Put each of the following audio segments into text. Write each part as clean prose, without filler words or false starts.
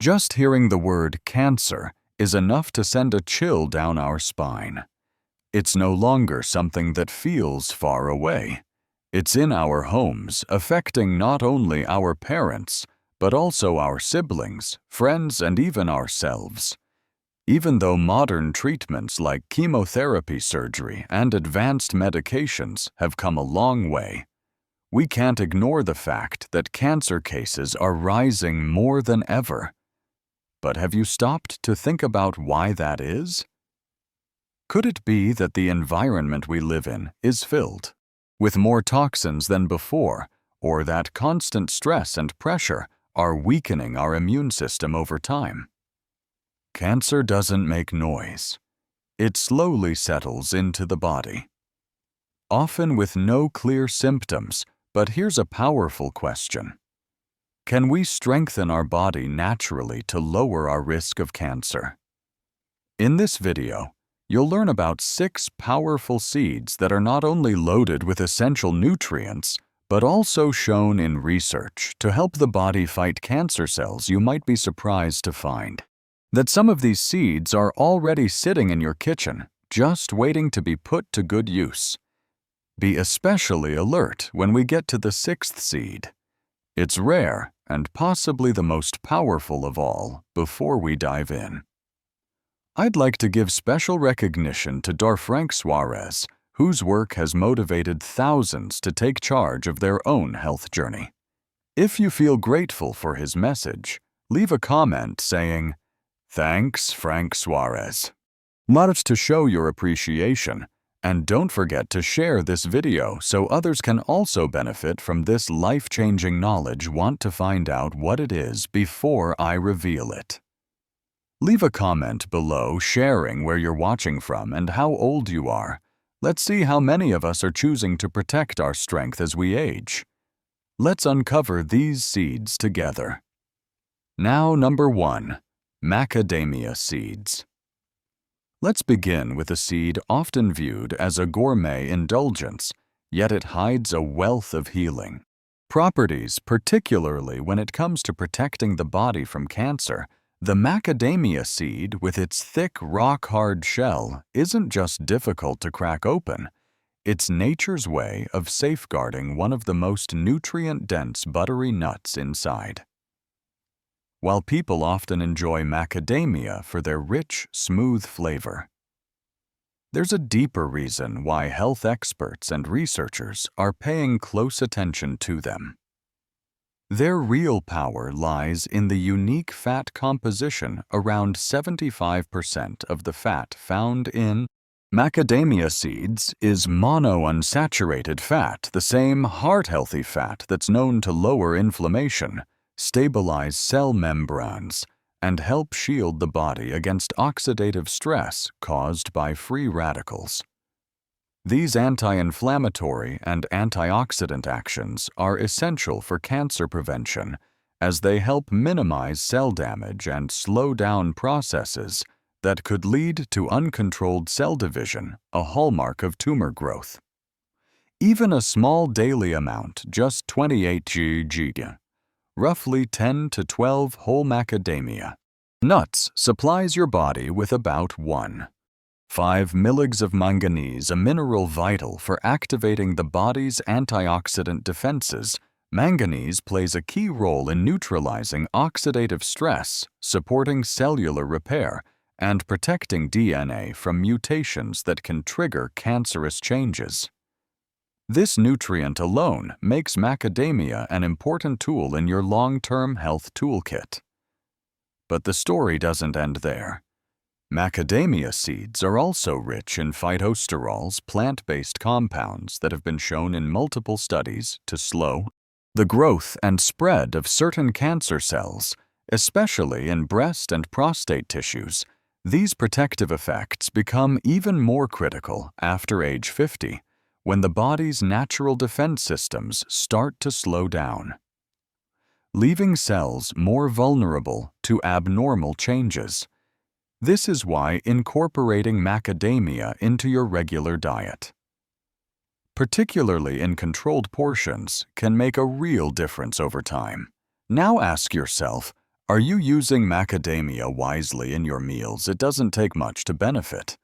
Just hearing the word cancer is enough to send a chill down our spine. It's no longer something that feels far away. It's in our homes, affecting not only our parents, but also our siblings, friends, and even ourselves. Even though modern treatments like chemotherapy surgery and advanced medications have come a long way, we can't ignore the fact that cancer cases are rising more than ever. But have you stopped to think about why that is? Could it be that the environment we live in is filled with more toxins than before, or that constant stress and pressure are weakening our immune system over time? Cancer doesn't make noise. It slowly settles into the body, often with no clear symptoms. But here's a powerful question. Can we strengthen our body naturally to lower our risk of cancer? In this video, you'll learn about 6 powerful seeds that are not only loaded with essential nutrients, but also shown in research to help the body fight cancer cells. You might be surprised to find that some of these seeds are already sitting in your kitchen, just waiting to be put to good use. Be especially alert when we get to the 6th seed. It's rare and possibly the most powerful of all. Before we dive in, I'd like to give special recognition to Dr. Frank Suarez, whose work has motivated thousands to take charge of their own health journey. If you feel grateful for his message, leave a comment saying, "Thanks, Frank Suarez." Lots to show your appreciation, and don't forget to share this video so others can also benefit from this life-changing knowledge. Want to find out what it is before I reveal it? Leave a comment below sharing where you're watching from and how old you are. Let's see how many of us are choosing to protect our strength as we age. Let's uncover these seeds together. Now, number 1, macadamia seeds. Let's begin with a seed often viewed as a gourmet indulgence, yet it hides a wealth of healing properties, particularly when it comes to protecting the body from cancer. The macadamia seed, with its thick, rock-hard shell, isn't just difficult to crack open. It's nature's way of safeguarding one of the most nutrient-dense buttery nuts inside. While people often enjoy macadamia for their rich, smooth flavor, there's a deeper reason why health experts and researchers are paying close attention to them. Their real power lies in the unique fat composition. Around 75% of the fat found in macadamia seeds is monounsaturated fat, the same heart-healthy fat that's known to lower inflammation, stabilize cell membranes, and help shield the body against oxidative stress caused by free radicals. These anti-inflammatory and antioxidant actions are essential for cancer prevention, as they help minimize cell damage and slow down processes that could lead to uncontrolled cell division, a hallmark of tumor growth. Even a small daily amount, just 28 g, roughly 10 to 12 whole macadamia nuts, supplies your body with about 1.5 mg of manganese, a mineral vital for activating the body's antioxidant defenses. Manganese plays a key role in neutralizing oxidative stress, supporting cellular repair, and protecting DNA from mutations that can trigger cancerous changes. This nutrient alone makes macadamia an important tool in your long-term health toolkit. But the story doesn't end there. Macadamia seeds are also rich in phytosterols, plant-based compounds that have been shown in multiple studies to slow the growth and spread of certain cancer cells, especially in breast and prostate tissues. These protective effects become even more critical after age 50, when the body's natural defense systems start to slow down, leaving cells more vulnerable to abnormal changes. This is why incorporating macadamia into your regular diet, particularly in controlled portions, can make a real difference over time. Now ask yourself, Are you using macadamia wisely in your meals? It doesn't take much to benefit.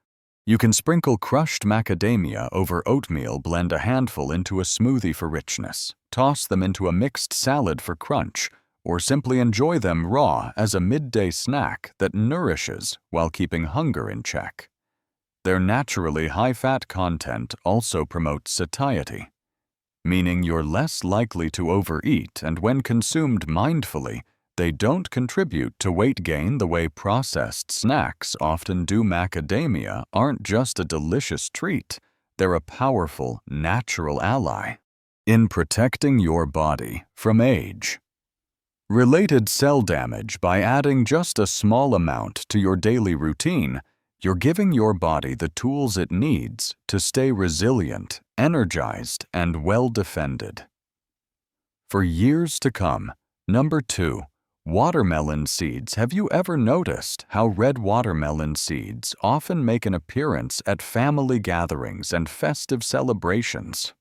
You can sprinkle crushed macadamia over oatmeal, blend a handful into a smoothie for richness, toss them into a mixed salad for crunch, or simply enjoy them raw as a midday snack that nourishes while keeping hunger in check. Their naturally high-fat content also promotes satiety, meaning you're less likely to overeat, and when consumed mindfully, they don't contribute to weight gain the way processed snacks often do. Macadamia aren't just a delicious treat, they're a powerful, natural ally in protecting your body from age-related cell damage. By adding just a small amount to your daily routine, you're giving your body the tools it needs to stay resilient, energized, and well-defended for years to come. Number 2. Watermelon seeds. Have you ever noticed how red watermelon seeds often make an appearance at family gatherings and festive celebrations?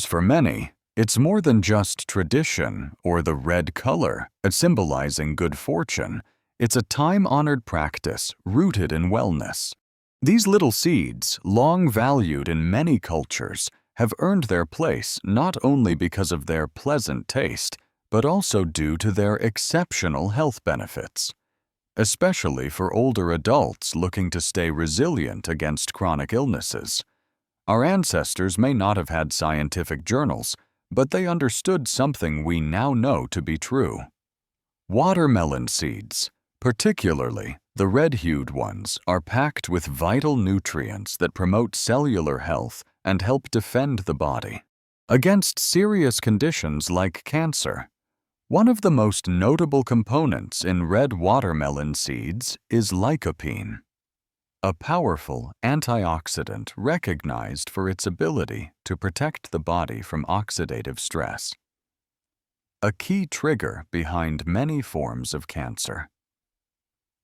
For many, it's more than just tradition or the red color symbolizing good fortune. It's a time-honored practice rooted in wellness. These little seeds, long valued in many cultures, have earned their place not only because of their pleasant taste, but also due to their exceptional health benefits, especially for older adults looking to stay resilient against chronic illnesses. Our ancestors may not have had scientific journals, but they understood something we now know to be true. Watermelon seeds, particularly the red-hued ones, are packed with vital nutrients that promote cellular health and help defend the body against serious conditions like cancer. One of the most notable components in red watermelon seeds is lycopene, a powerful antioxidant recognized for its ability to protect the body from oxidative stress, a key trigger behind many forms of cancer.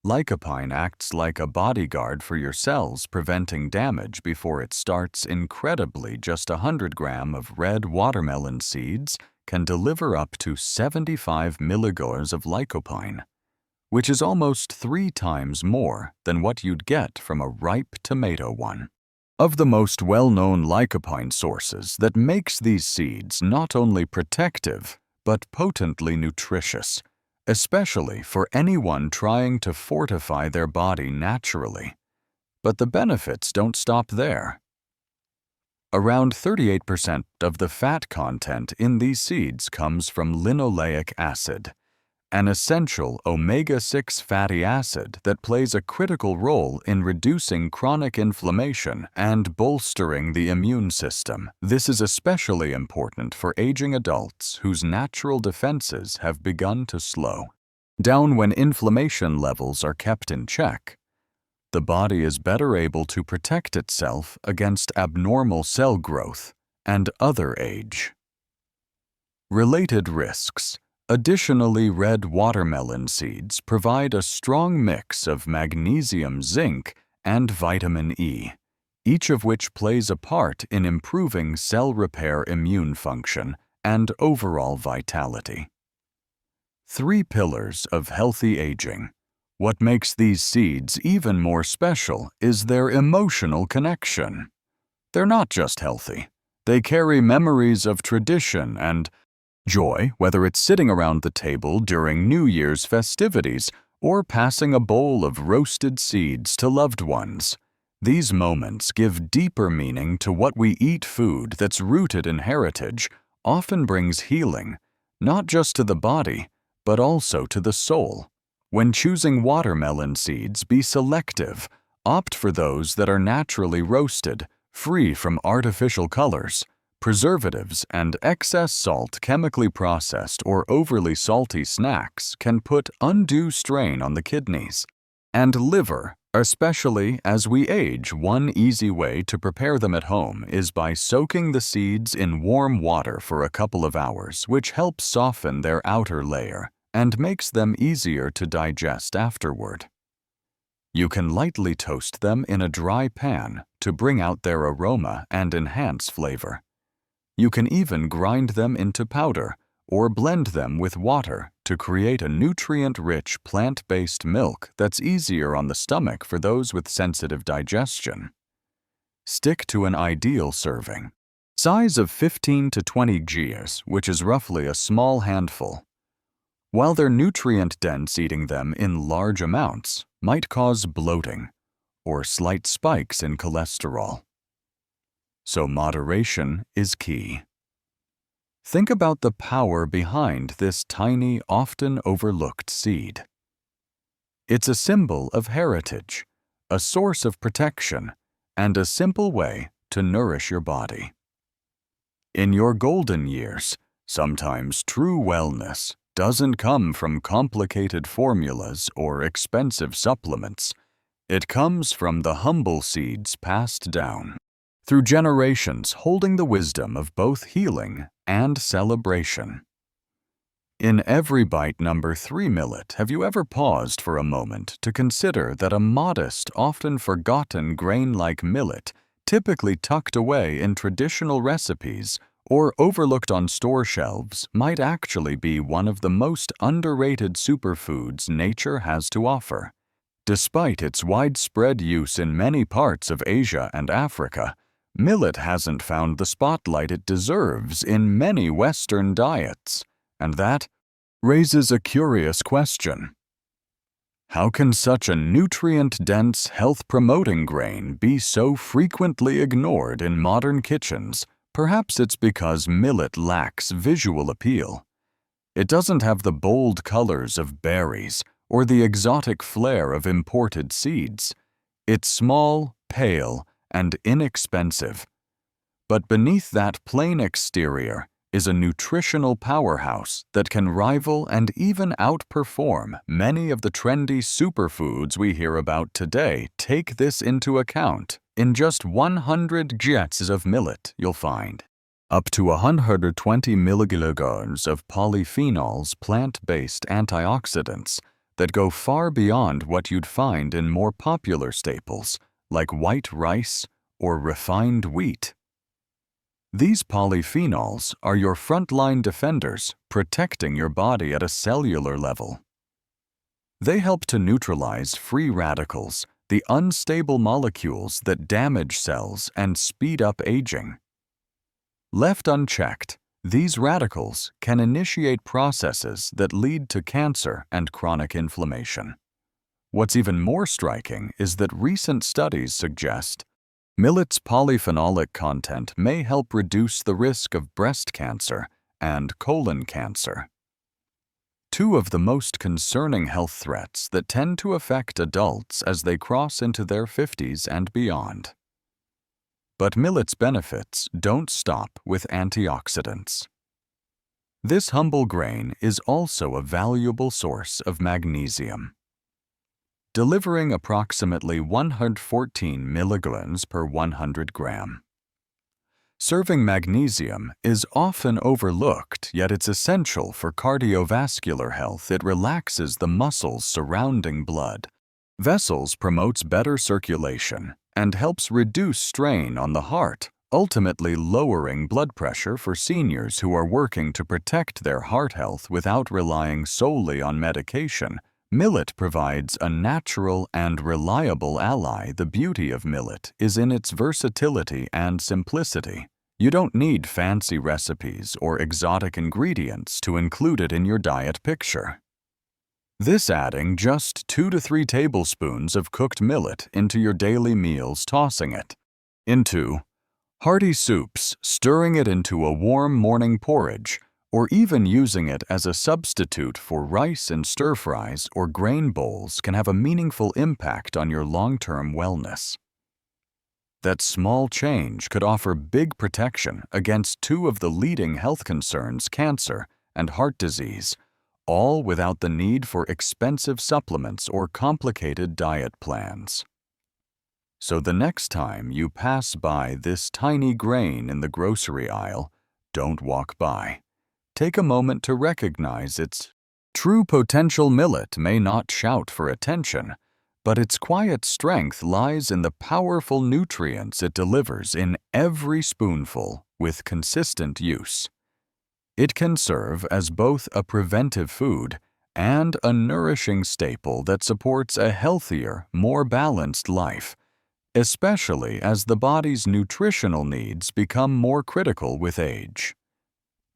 Lycopene acts like a bodyguard for your cells, preventing damage before it starts. Incredibly, just 100 grams of red watermelon seeds can deliver up to 75 milligrams of lycopene, which is almost 3 times more than what you'd get from a ripe tomato one. Of the most well-known lycopene sources that makes these seeds not only protective, but potently nutritious, especially for anyone trying to fortify their body naturally. But the benefits don't stop there. Around 38% of the fat content in these seeds comes from linoleic acid, an essential omega-6 fatty acid that plays a critical role in reducing chronic inflammation and bolstering the immune system. This is especially important for aging adults whose natural defenses have begun to slow down. When inflammation levels are kept in check, the body is better able to protect itself against abnormal cell growth and other age-related risks. Additionally, red watermelon seeds provide a strong mix of magnesium, zinc, and vitamin E, each of which plays a part in improving cell repair, immune function, and overall vitality. 3 pillars of healthy aging. What makes these seeds even more special is their emotional connection. They're not just healthy. They carry memories of tradition and joy, whether it's sitting around the table during New Year's festivities or passing a bowl of roasted seeds to loved ones. These moments give deeper meaning to what we eat. Food that's rooted in heritage often brings healing, not just to the body, but also to the soul. When choosing watermelon seeds, be selective. Opt for those that are naturally roasted, free from artificial colors, preservatives, and excess salt. Chemically processed or overly salty snacks can put undue strain on the kidneys and liver, especially as we age. One easy way to prepare them at home is by soaking the seeds in warm water for a couple of hours, which helps soften their outer layer and makes them easier to digest afterward. You can lightly toast them in a dry pan to bring out their aroma and enhance flavor. You can even grind them into powder or blend them with water to create a nutrient-rich plant-based milk that's easier on the stomach for those with sensitive digestion. Stick to an ideal serving. Size of 15 to 20 grams, which is roughly a small handful. While they're nutrient-dense, eating them in large amounts might cause bloating or slight spikes in cholesterol. So moderation is key. Think about the power behind this tiny, often overlooked seed. It's a symbol of heritage, a source of protection, and a simple way to nourish your body. In your golden years, sometimes true wellness doesn't come from complicated formulas or expensive supplements. It comes from the humble seeds passed down through generations, holding the wisdom of both healing and celebration. In Every Bite number 3 millet, have you ever paused for a moment to consider that a modest, often forgotten grain like millet, typically tucked away in traditional recipes or overlooked on store shelves, might actually be one of the most underrated superfoods nature has to offer? Despite its widespread use in many parts of Asia and Africa, millet hasn't found the spotlight it deserves in many Western diets, and that raises a curious question. How can such a nutrient-dense, health-promoting grain be so frequently ignored in modern kitchens? Perhaps it's because millet lacks visual appeal. It doesn't have the bold colors of berries or the exotic flair of imported seeds. It's small, pale, and inexpensive. But beneath that plain exterior is a nutritional powerhouse that can rival and even outperform many of the trendy superfoods we hear about today. Take this into account. In just 100 grams of millet, you'll find up to 120 milligallons of polyphenols, plant-based antioxidants that go far beyond what you'd find in more popular staples like white rice or refined wheat. These polyphenols are your frontline defenders, protecting your body at a cellular level. They help to neutralize free radicals, the unstable molecules that damage cells and speed up aging. Left unchecked, these radicals can initiate processes that lead to cancer and chronic inflammation. What's even more striking is that recent studies suggest millet's polyphenolic content may help reduce the risk of breast cancer and colon cancer, two of the most concerning health threats that tend to affect adults as they cross into their 50s and beyond. But millet's benefits don't stop with antioxidants. This humble grain is also a valuable source of magnesium, delivering approximately 114 milligrams per 100 gram. Serving magnesium is often overlooked, yet it's essential for cardiovascular health. It relaxes the muscles surrounding blood vessels, promotes better circulation, and helps reduce strain on the heart, ultimately lowering blood pressure for seniors who are working to protect their heart health without relying solely on medication. Millet provides a natural and reliable ally. The beauty of millet is in its versatility and simplicity. You don't need fancy recipes or exotic ingredients to include it in your diet picture. This adding just 2 to 3 tablespoons of cooked millet into your daily meals, tossing it into hearty soups, stirring it into a warm morning porridge, or even using it as a substitute for rice in stir-fries or grain bowls can have a meaningful impact on your long-term wellness. That small change could offer big protection against two of the leading health concerns, cancer and heart disease, all without the need for expensive supplements or complicated diet plans. So the next time you pass by this tiny grain in the grocery aisle, don't walk by. Take a moment to recognize its true potential. Millet may not shout for attention, but its quiet strength lies in the powerful nutrients it delivers in every spoonful with consistent use. It can serve as both a preventive food and a nourishing staple that supports a healthier, more balanced life, especially as the body's nutritional needs become more critical with age.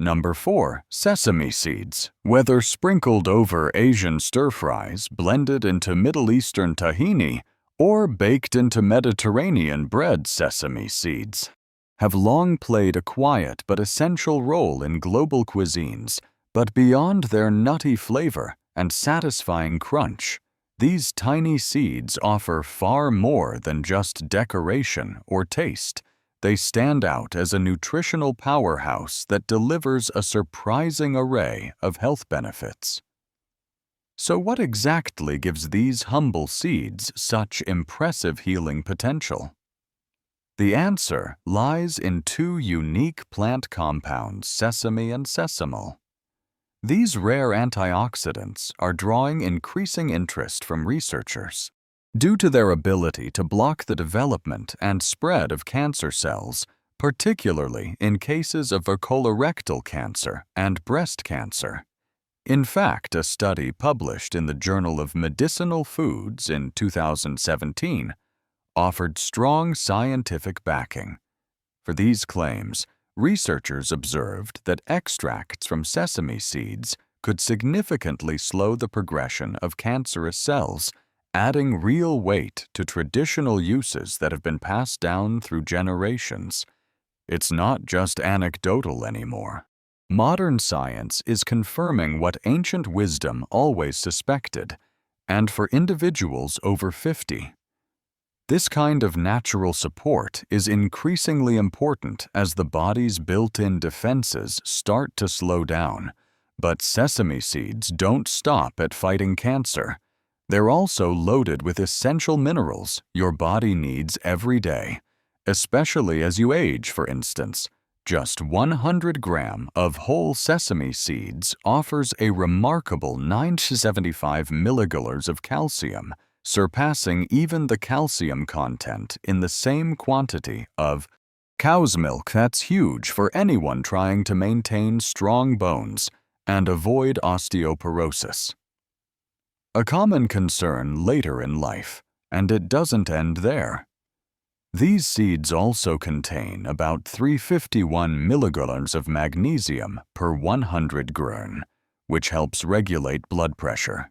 Number 4. Sesame seeds. Whether sprinkled over Asian stir-fries, blended into Middle Eastern tahini, or baked into Mediterranean bread, sesame seeds have long played a quiet but essential role in global cuisines. But beyond their nutty flavor and satisfying crunch, these tiny seeds offer far more than just decoration or taste. They stand out as a nutritional powerhouse that delivers a surprising array of health benefits. So what exactly gives these humble seeds such impressive healing potential? The answer lies in two unique plant compounds, sesame and sesamal. These rare antioxidants are drawing increasing interest from researchers due to their ability to block the development and spread of cancer cells, particularly in cases of colorectal cancer and breast cancer. In fact, a study published in the Journal of Medicinal Foods in 2017 offered strong scientific backing. For these claims, researchers observed that extracts from sesame seeds could significantly slow the progression of cancerous cells, adding real weight to traditional uses that have been passed down through generations. It's not just anecdotal anymore. Modern science is confirming what ancient wisdom always suspected, and for individuals over 50. This kind of natural support is increasingly important as the body's built-in defenses start to slow down. But sesame seeds don't stop at fighting cancer. They're also loaded with essential minerals your body needs every day, especially as you age, for instance. Just 100 grams of whole sesame seeds offers a remarkable 975 milligallons of calcium, surpassing even the calcium content in the same quantity of cow's milk. That's huge for anyone trying to maintain strong bones and avoid osteoporosis. A common concern later in life, and it doesn't end there. These seeds also contain about 351 milligallons of magnesium per 100 grams, which helps regulate blood pressure,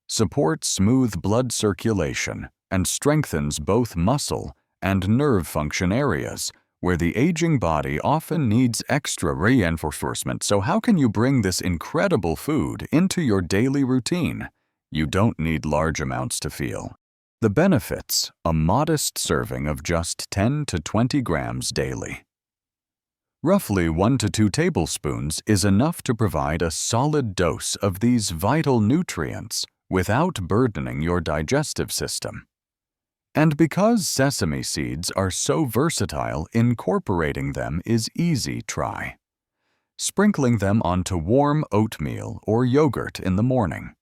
supports smooth blood circulation, and strengthens both muscle and nerve function areas where the aging body often needs extra reinforcement. So how can you bring this incredible food into your daily routine? You don't need large amounts to feel the benefits, a modest serving of just 10 to 20 grams daily. Roughly 1 to 2 tablespoons is enough to provide a solid dose of these vital nutrients without burdening your digestive system. And because sesame seeds are so versatile, incorporating them is easy. Try sprinkling them onto warm oatmeal or yogurt in the morning,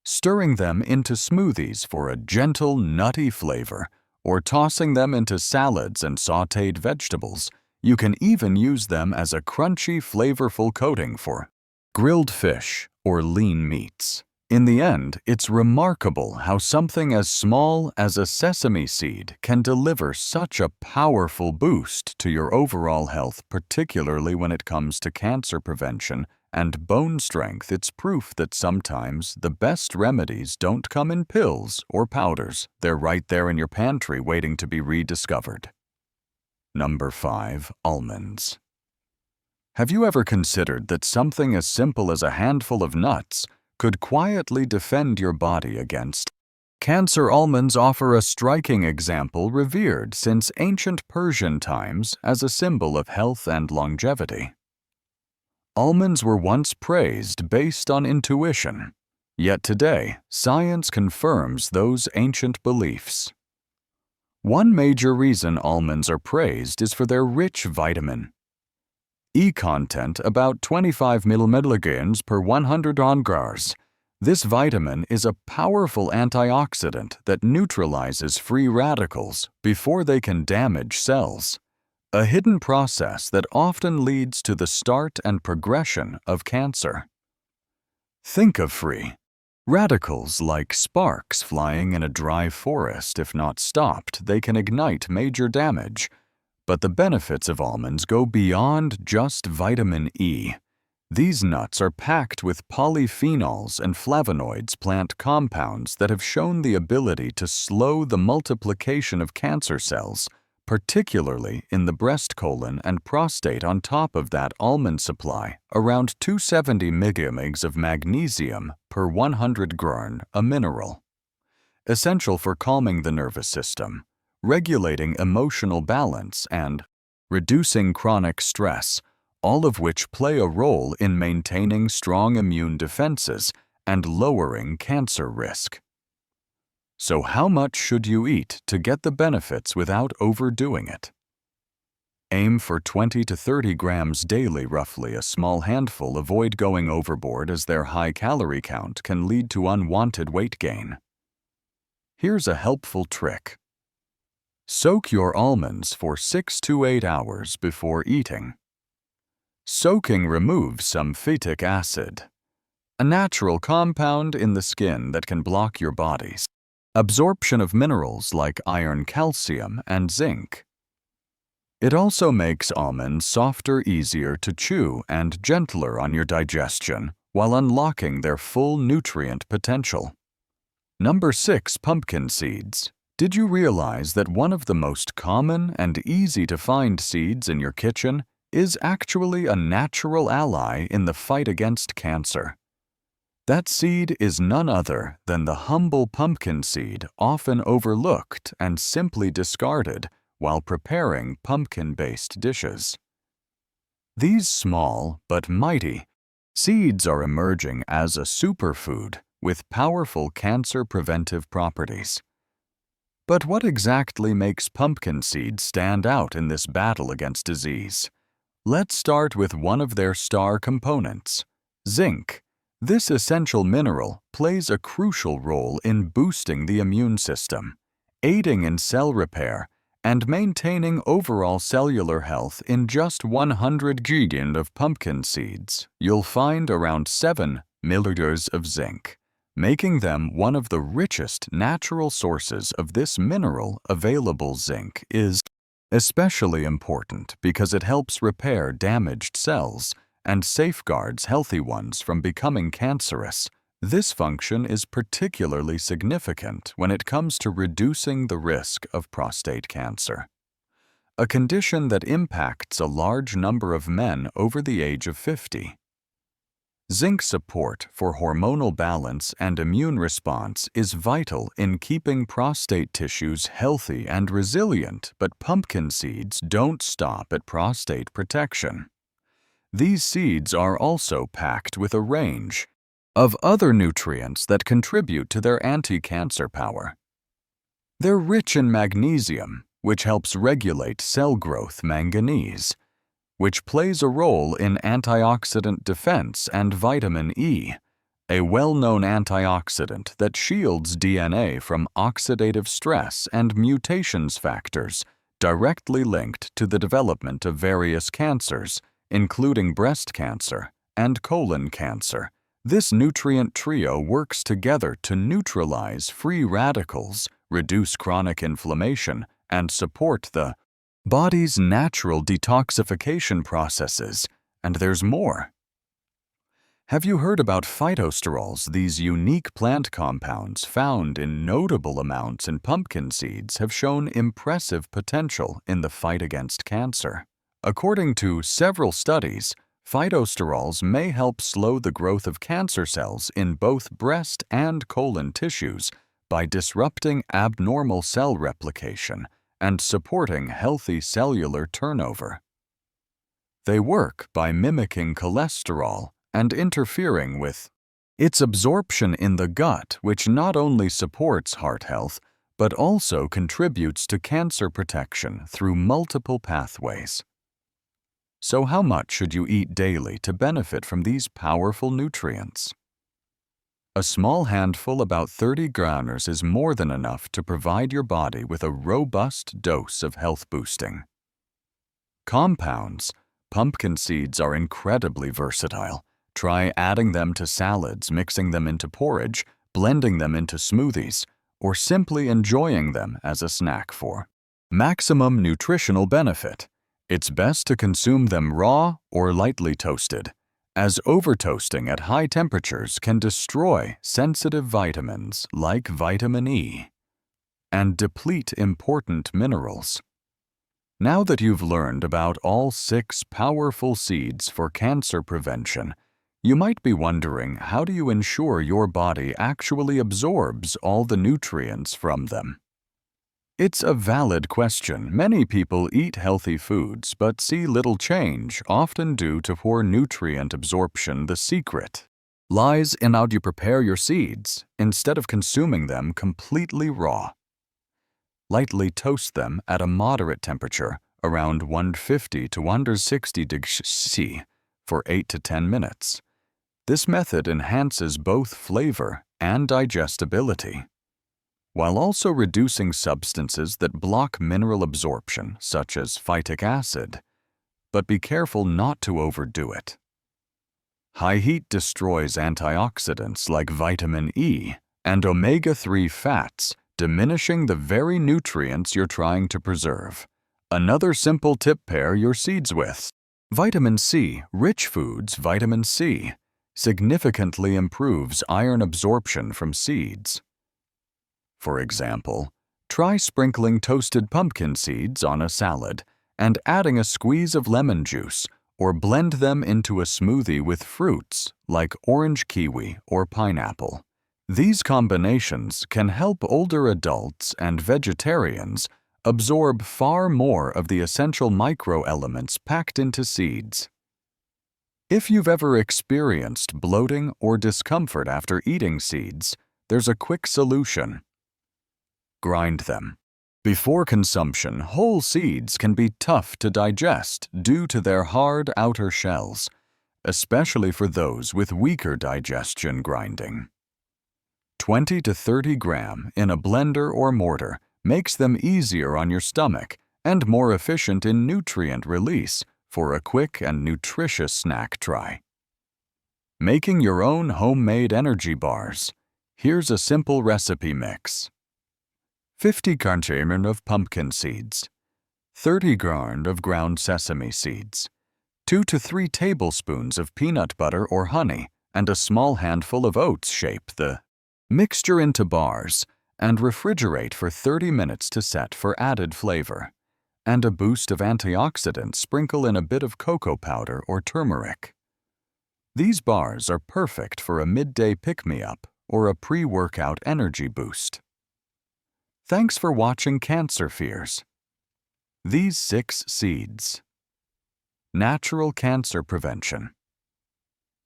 stirring them into smoothies for a gentle, nutty flavor, or tossing them into salads and sautéed vegetables. You can even use them as a crunchy, flavorful coating for grilled fish or lean meats. In the end, it's remarkable how something as small as a sesame seed can deliver such a powerful boost to your overall health, particularly when it comes to cancer prevention and bone strength. It's proof that sometimes the best remedies don't come in pills or powders. They're right there in your pantry waiting to be rediscovered. Number 5. Almonds. Have you ever considered that something as simple as a handful of nuts could quietly defend your body against cancer? Almonds offer a striking example, revered since ancient Persian times as a symbol of health and longevity. Almonds were once praised based on intuition, yet today science confirms those ancient beliefs. One major reason almonds are praised is for their rich vitamin E content, about 25 millimilligrams per 100 grams. This vitamin is a powerful antioxidant that neutralizes free radicals before they can damage cells. a hidden process that often leads to the start and progression of cancer. Think of free radicals like sparks flying in a dry forest. If not stopped, they can ignite major damage. But the benefits of almonds go beyond just vitamin E. These nuts are packed with polyphenols and flavonoids, plant compounds that have shown the ability to slow the multiplication of cancer cells, particularly in the breast colon and prostate. On top of that, almond supply around 270 mg of magnesium per 100 grn, a mineral, essential for calming the nervous system, regulating emotional balance, and reducing chronic stress, all of which play a role in maintaining strong immune defenses and lowering cancer risk. So how much should you eat to get the benefits without overdoing it? Aim for 20 to 30 grams daily, roughly a small handful. Avoid going overboard, as their high calorie count can lead to unwanted weight gain. Here's a helpful trick. Soak your almonds for 6 to 8 hours before eating. Soaking removes some phytic acid, a natural compound in the skin that can block your body's absorption of minerals like iron, calcium, and zinc. It also makes almonds softer, easier to chew, and gentler on your digestion while unlocking their full nutrient potential. Number 6. Pumpkin seeds. Did you realize that one of the most common and easy to find seeds in your kitchen is actually a natural ally in the fight against cancer? That seed is none other than the humble pumpkin seed, often overlooked and simply discarded while preparing pumpkin-based dishes. These small but mighty seeds are emerging as a superfood with powerful cancer-preventive properties. But what exactly makes pumpkin seeds stand out in this battle against disease? Let's start with one of their star components, zinc. This essential mineral plays a crucial role in boosting the immune system, aiding in cell repair, and maintaining overall cellular health. In just 100 grams of pumpkin seeds, you'll find around 7 milliliters of zinc, making them one of the richest natural sources of this mineral available. Zinc is especially important because it helps repair damaged cells and safeguards healthy ones from becoming cancerous. This function is particularly significant when it comes to reducing the risk of prostate cancer, a condition that impacts a large number of men over the age of 50. Zinc support for hormonal balance and immune response is vital in keeping prostate tissues healthy and resilient, but pumpkin seeds don't stop at prostate protection. These seeds are also packed with a range of other nutrients that contribute to their anti-cancer power. They're rich in magnesium, which helps regulate cell growth, manganese, which plays a role in antioxidant defense, and vitamin E, a well-known antioxidant that shields DNA from oxidative stress and mutations factors directly linked to the development of various cancers, including breast cancer and colon cancer. This nutrient trio works together to neutralize free radicals, reduce chronic inflammation, and support the body's natural detoxification processes. And there's more. Have you heard about phytosterols? These unique plant compounds found in notable amounts in pumpkin seeds have shown impressive potential in the fight against cancer. According to several studies, phytosterols may help slow the growth of cancer cells in both breast and colon tissues by disrupting abnormal cell replication and supporting healthy cellular turnover. They work by mimicking cholesterol and interfering with its absorption in the gut, which not only supports heart health, but also contributes to cancer protection through multiple pathways. So how much should you eat daily to benefit from these powerful nutrients? A small handful, about 30 grams, is more than enough to provide your body with a robust dose of health boosting. Compounds. Pumpkin seeds are incredibly versatile. Try adding them to salads, mixing them into porridge, blending them into smoothies, or simply enjoying them as a snack for maximum nutritional benefit. It's best to consume them raw or lightly toasted, as over-toasting at high temperatures can destroy sensitive vitamins like vitamin E and deplete important minerals. Now that you've learned about all 6 powerful seeds for cancer prevention, you might be wondering, how do you ensure your body actually absorbs all the nutrients from them? It's a valid question. Many people eat healthy foods but see little change, often due to poor nutrient absorption. The secret lies in how you prepare your seeds instead of consuming them completely raw. Lightly toast them at a moderate temperature, around 150 to 160 degrees C, for 8 to 10 minutes. This method enhances both flavor and digestibility, while also reducing substances that block mineral absorption, such as phytic acid. But be careful not to overdo it. High heat destroys antioxidants like vitamin E and omega-3 fats, diminishing the very nutrients you're trying to preserve. Another simple tip: pair your seeds with vitamin C. Rich foods, vitamin C, significantly improves iron absorption from seeds. For example, try sprinkling toasted pumpkin seeds on a salad and adding a squeeze of lemon juice, or blend them into a smoothie with fruits like orange, kiwi, or pineapple. These combinations can help older adults and vegetarians absorb far more of the essential microelements packed into seeds. If you've ever experienced bloating or discomfort after eating seeds, there's a quick solution. Grind them. Before consumption, whole seeds can be tough to digest due to their hard outer shells, especially for those with weaker digestion. Grinding 20 to 30 grams in a blender or mortar makes them easier on your stomach and more efficient in nutrient release for a quick and nutritious snack. Try making your own homemade energy bars. Here's a simple recipe mix: 50 grams of pumpkin seeds, 30 grams of ground sesame seeds, 2 to 3 tablespoons of peanut butter or honey, and a small handful of oats. Shape the mixture into bars and refrigerate for 30 minutes to set for added flavor. And a boost of antioxidants, sprinkle in a bit of cocoa powder or turmeric. These bars are perfect for a midday pick-me-up or a pre-workout energy boost. Thanks for watching Cancer Fears. These 6 seeds. Natural cancer prevention.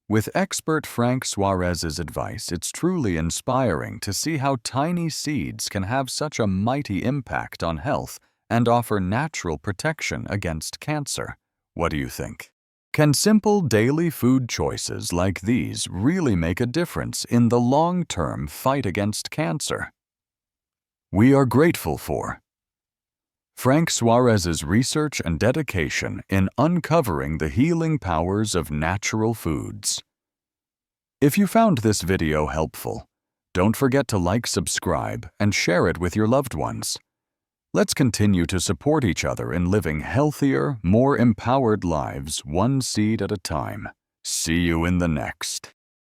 With expert Frank Suarez's advice, it's truly inspiring to see how tiny seeds can have such a mighty impact on health and offer natural protection against cancer. What do you think? Can simple daily food choices like these really make a difference in the long-term fight against cancer? We are grateful for Frank Suarez's research and dedication in uncovering the healing powers of natural foods. If you found this video helpful, don't forget to like, subscribe, and share it with your loved ones. Let's continue to support each other in living healthier, more empowered lives, one seed at a time. See you in the next.